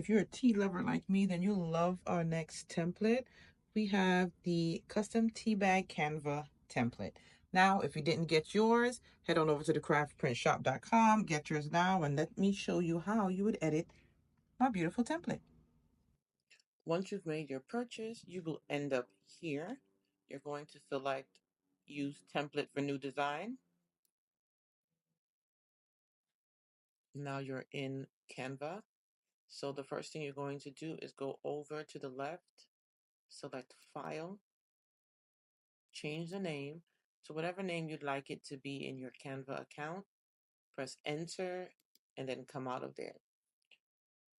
If you're a tea lover like me, then you'll love our next template. We have the custom tea bag Canva template. Now, if you didn't get yours, head on over to thecraftprintshop.com, get yours now, and let me show you how you would edit my beautiful template. Once you've made your purchase, you will end up here. You're going to select Use Template for New Design. Now you're in Canva. So the first thing you're going to do is go over to the left, select File, change the name to whatever name you'd like it to be in your Canva account. Press Enter and then come out of there.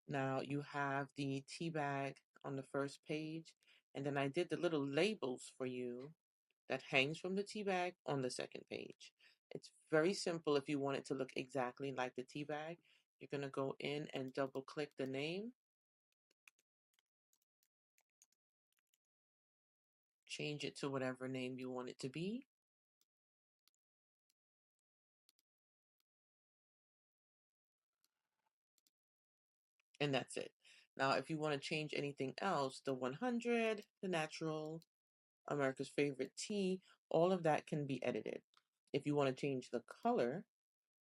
Now you have the tea bag on the first page, and then I did the little labels for you that hangs from the tea bag on the second page. It's very simple. If you want it to look exactly like the tea bag, you're going to go in and double click the name, change it to whatever name you want it to be. And that's it. Now, if you want to change anything else, the 100, the natural, America's favorite tea, all of that can be edited. If you want to change the color,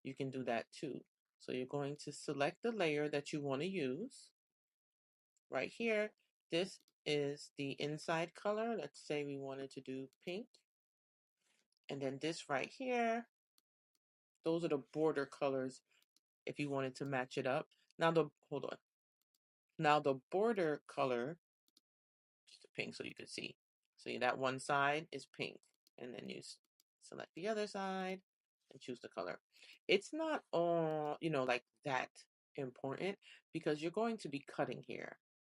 you can do that too. So you're going to select the layer that you want to use. Right here, this is the inside color. Let's say we wanted to do pink. And then this right here, those are the border colors if you wanted to match it up. Now hold on. Now the border color, just a pink so you can see. So that one side is pink. And then you select the other side and choose the color. It's not all, like that important because you're going to be cutting here.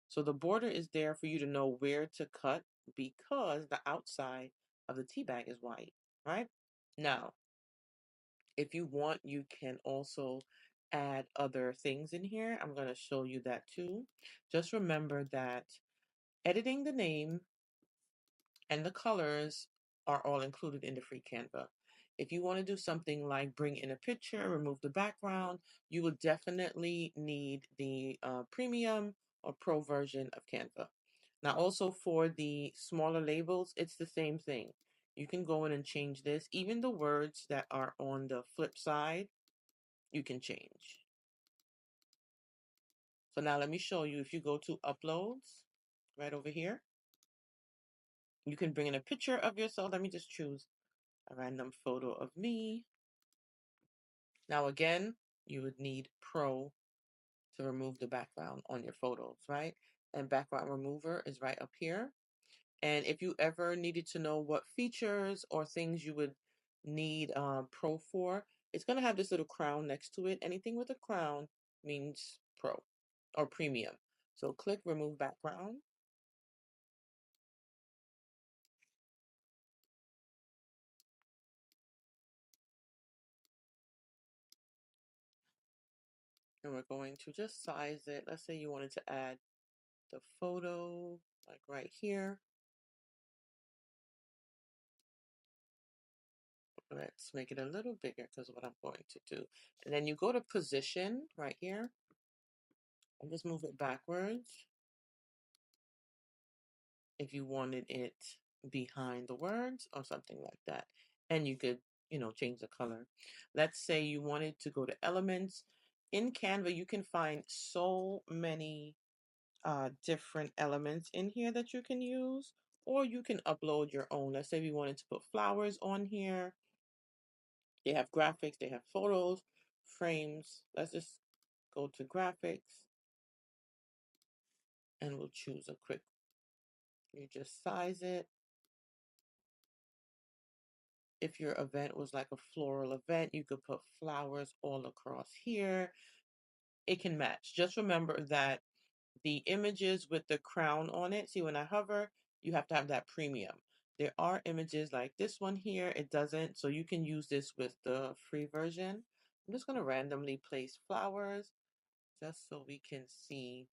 So the border is there for you to know where to cut because the outside of the tea bag is white, right? Now, if you want, you can also add other things in here. I'm going to show you that too. Just remember that editing the name and the colors are all included in the free Canva. If you want to do something like bring in a picture, remove the background, you will definitely need the premium or pro version of Canva. Now, also for the smaller labels, it's the same thing. You can go in and change this. Even the words that are on the flip side, you can change. So now let me show you. If you go to uploads, right over here, you can bring in a picture of yourself. Let me just choose a random photo of me. Now again, you would need Pro to remove the background on your photos, right? And background remover is right up here. And if you ever needed to know what features or things you would need Pro for, it's going to have this little crown next to it. Anything with a crown means Pro or Premium. So click Remove Background. And we're going to just size it. Let's say you wanted to add the photo like right here. Let's make it a little bigger because of what I'm going to do. And then you go to position right here and just move it backwards if you wanted it behind the words or something like that. And you could, change the color. Let's say you wanted to go to elements. In Canva, you can find so many different elements in here that you can use, or you can upload your own. Let's say we wanted to put flowers on here. They have graphics, they have photos, frames. Let's just go to graphics and we'll choose a quick. You just size it. If your event was like a floral event, you could put flowers all across here. It can match. Just remember that the images with the crown on it, see when I hover, you have to have that premium. There are images like this one here, it doesn't, so you can use this with the free version. I'm just going to randomly place flowers just so we can see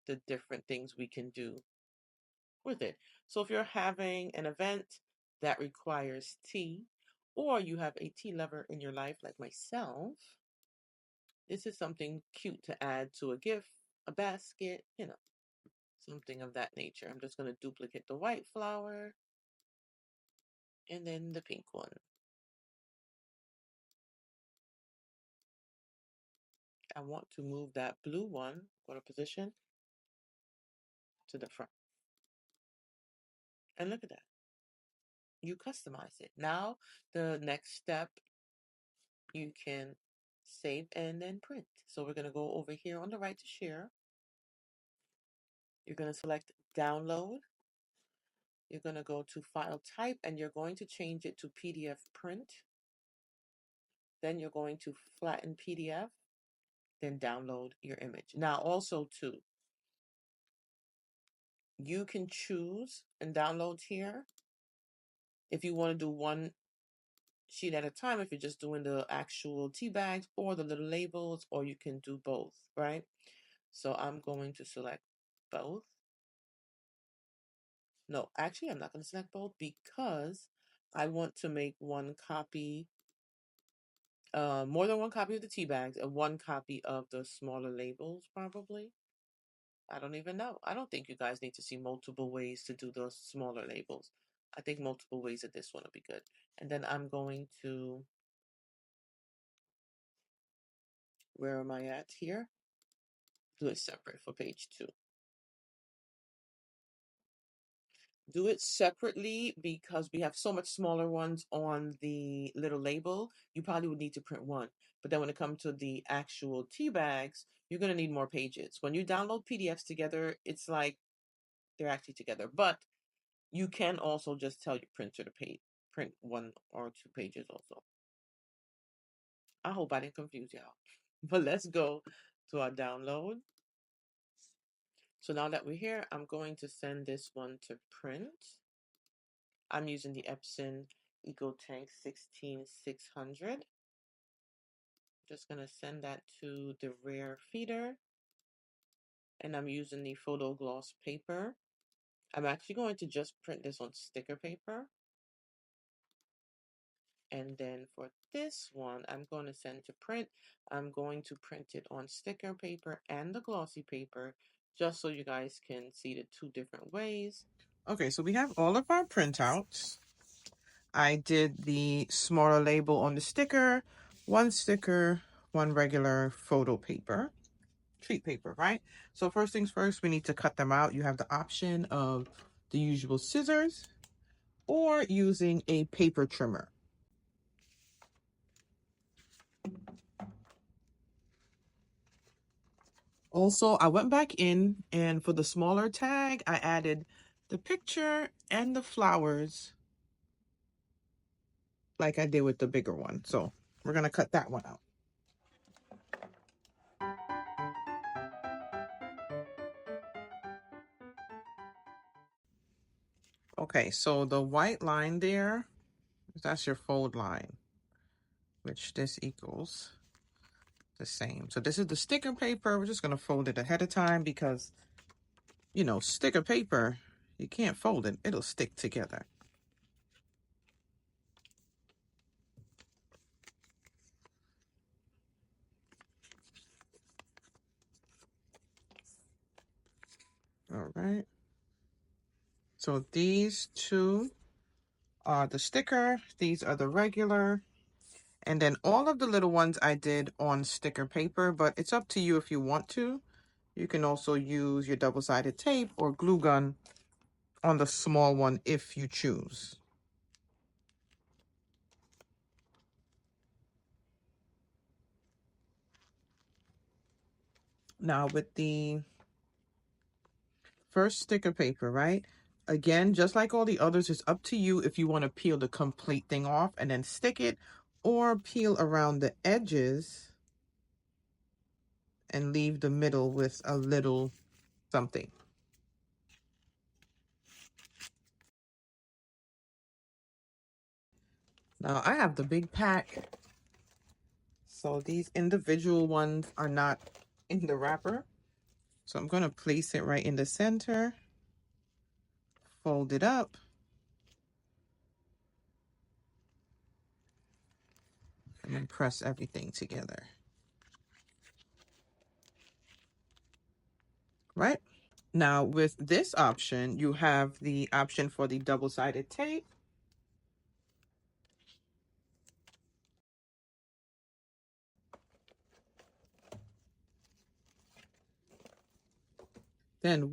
the different things we can do with it. So if you're having an event that requires tea, or you have a tea lover in your life like myself, this is something cute to add to a gift a basket, you know, something of that nature. I'm just going to duplicate the white flower and then the pink one. I want to move that blue one, go to position, to the front. And look at that. You customize it. Now, the next step, you can save and then print. So we're going to go over here on the right to share. You're going to select download. You're going to go to file type and you're going to change it to PDF print. Then you're going to flatten PDF, then download your image. Now also too, you can choose and download here if you want to do one sheet at a time, if you're just doing the actual tea bags or the little labels, or you can do both, right? So I'm going to select both. No, actually, I'm not going to select both because I want to make one copy, more than one copy of the tea bags and one copy of the smaller labels, probably. I don't even know. I don't think you guys need to see multiple ways to do those smaller labels. I think multiple ways of this one will be good. And then I'm going to, where am I at here? Do it separate for page 2. Do it separately because we have so much smaller ones on the little label. You probably would need to print one. But then when it comes to the actual tea bags, you're going to need more pages. When you download PDFs together, it's like they're actually together. But you can also just tell your printer to print 1 or 2 pages also. I hope I didn't confuse y'all. But let's go to our download. So now that we're here, I'm going to send this one to print. I'm using the Epson EcoTank 16600. Just going to send that to the rear feeder. And I'm using the photo gloss paper. I'm actually going to just print this on sticker paper. And then for this one, I'm going to send to print. I'm going to print it on sticker paper and the glossy paper, just so you guys can see the 2 different ways. Okay, so we have all of our printouts. I did the smaller label on the sticker, 1 sticker, 1 regular photo paper, treat paper, right? So first things first, we need to cut them out. You have the option of the usual scissors or using a paper trimmer. Also, I went back in and for the smaller tag, I added the picture and the flowers like I did with the bigger one. So we're going to cut that one out. Okay, so the white line there, that's your fold line, which this equals the same. So this is the sticker paper. We're just going to fold it ahead of time because, you know, sticker paper, you can't fold it. It'll stick together. All right. So these 2 are the sticker. These are the regular. And then all of the little ones I did on sticker paper, but it's up to you if you want to. You can also use your double-sided tape or glue gun on the small one if you choose. Now with the first sticker paper, right? Again, just like all the others, it's up to you if you want to peel the complete thing off and then stick it, or peel around the edges and leave the middle with a little something. Now I have the big pack, so these individual ones are not in the wrapper. So I'm going to place it right in the center, fold it up, and then press everything together. right? Now with this option, you have the option for the double-sided tape. Then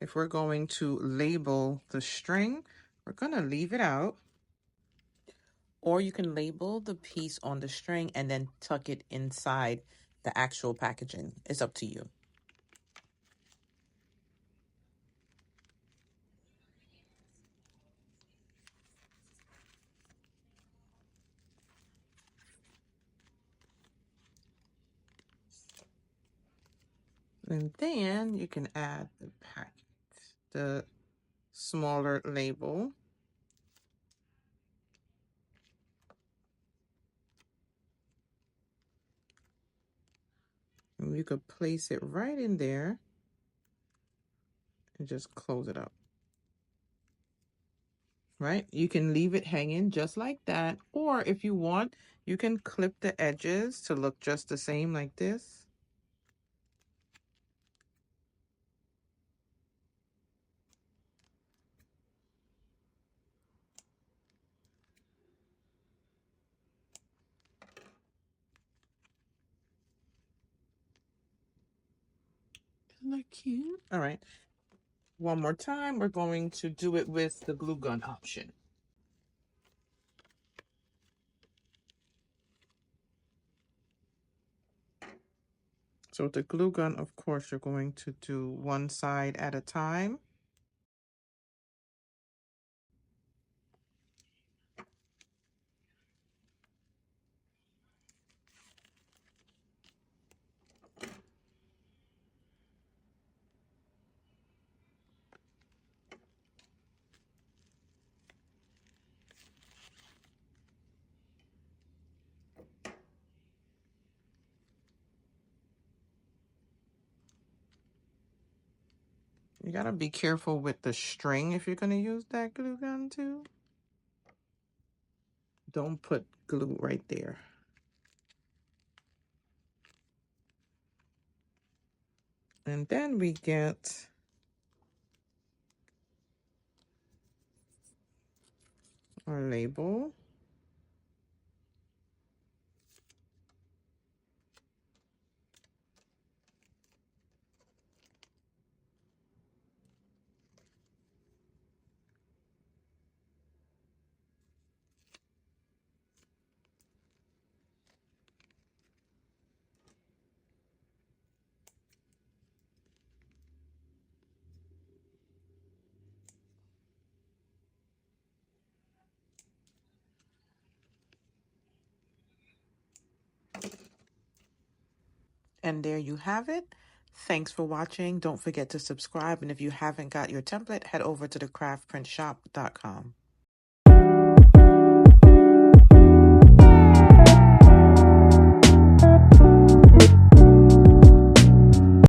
if we're going to label the string, we're gonna leave it out. Or you can label the piece on the string and then tuck it inside the actual packaging. It's up to you. And then you can add the smaller label. And you could place it right in there and just close it up. Right? You can leave it hanging just like that. Or if you want, you can clip the edges to look just the same like this. Isn't that cute? All right. One more time, we're going to do it with the glue gun option. So with the glue gun, of course, you're going to do one side at a time. You gotta be careful with the string if you're gonna use that glue gun too. Don't put glue right there. And then we get our label. And there you have it. Thanks for watching. Don't forget to subscribe. And if you haven't got your template, head over to thecraftprintshop.com.